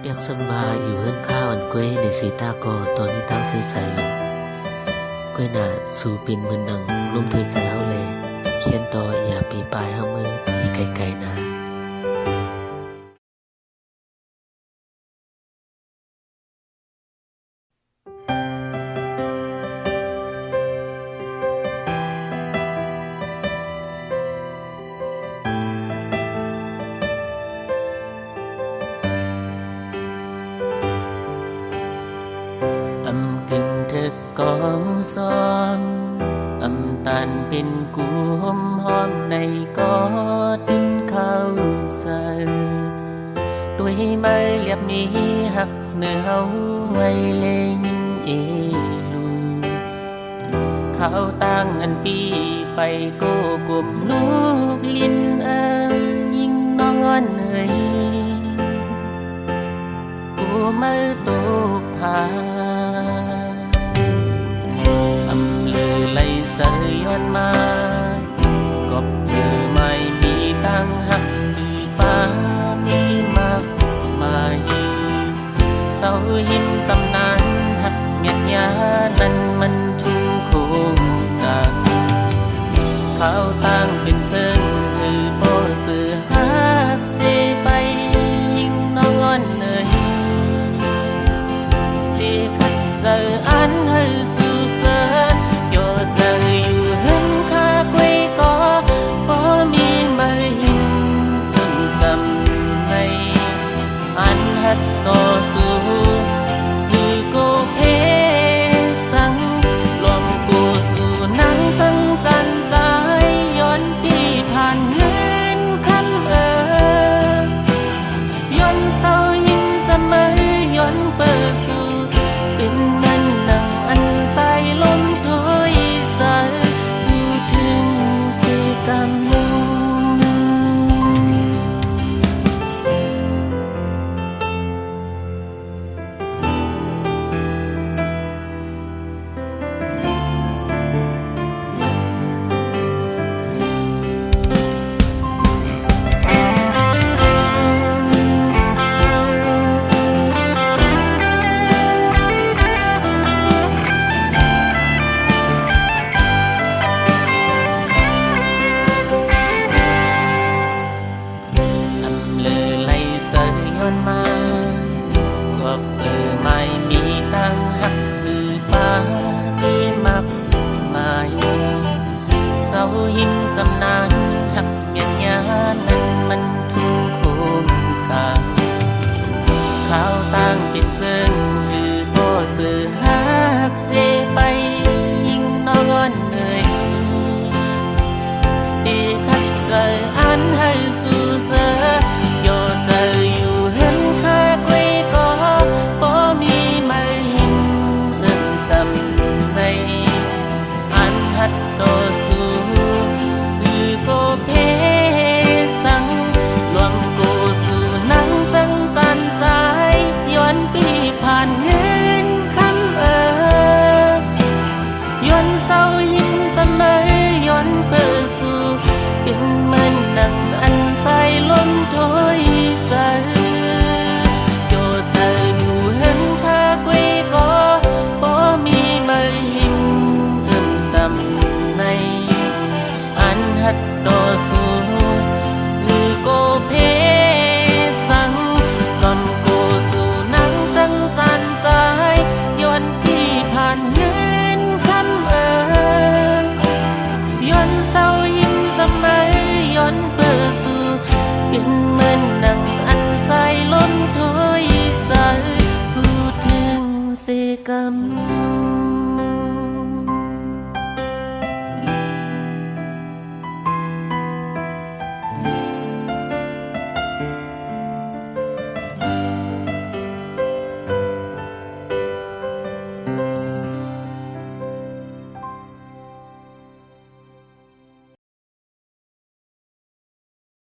เปียกสบายอยู่เฮือนข้าวอันกวยในสีตากอตอนนี้ตั้งเสียใจกวยหน้าสู่ปินมือนังลุ่มด้วยใจเฮาแลเขียนต่ออย่าปีปลายเฮามือที่ไกลๆนาอำกึ่งเธอกองซ้อนอำตันเป็นกูหอมหอมในกอดินเข้าใส่ด้วยไม้เรียบนี้หักเนื้อเฮาไว้เลยินเอลูเขาตั้งอันปีไปโกกลมลูกลิ้นยิ่งน้องอ่อนเหนื่อยกูมาตกผาอำลือไหลเสยย้อนมากบเธอไม่มีตั้งหักมีป้ามีมากมายเศร้ายิ้มสำนานหักเมียนยานั้นมันทุ่งโคงกันเขาตั้งเป็นเชิงหือโปเสือหักเสไปยิ่งน้องอ่อนเหนื่อยที่ขัดเสืออันให้สู่เสือโยใจอยู่หึงข้ากวยก็พอมีมาหินต้นสำในอันหัดต่อสู้อยู่กูเพสังลมกูสู่นังจังจันสายย้อนปีผ่านเงินคำย้อนเศร้ายิ่งเสมอย้อนเปิดสู่เป็นนั้นนังอันใสลมถอยสายอยู่ถึงสิกำลังมาก็ไม่มีตั้งหักคือป้าที่มักมายเศร้าหิมจำนานหักเมียนยานั้นมันทุ่งโคงกาข้าวตั้งเป็นเจิงคือโบสื่อหักเสไปยิ่งน้องอ่อนเหนื่อยดีขัดใจอันให้สู่เสือ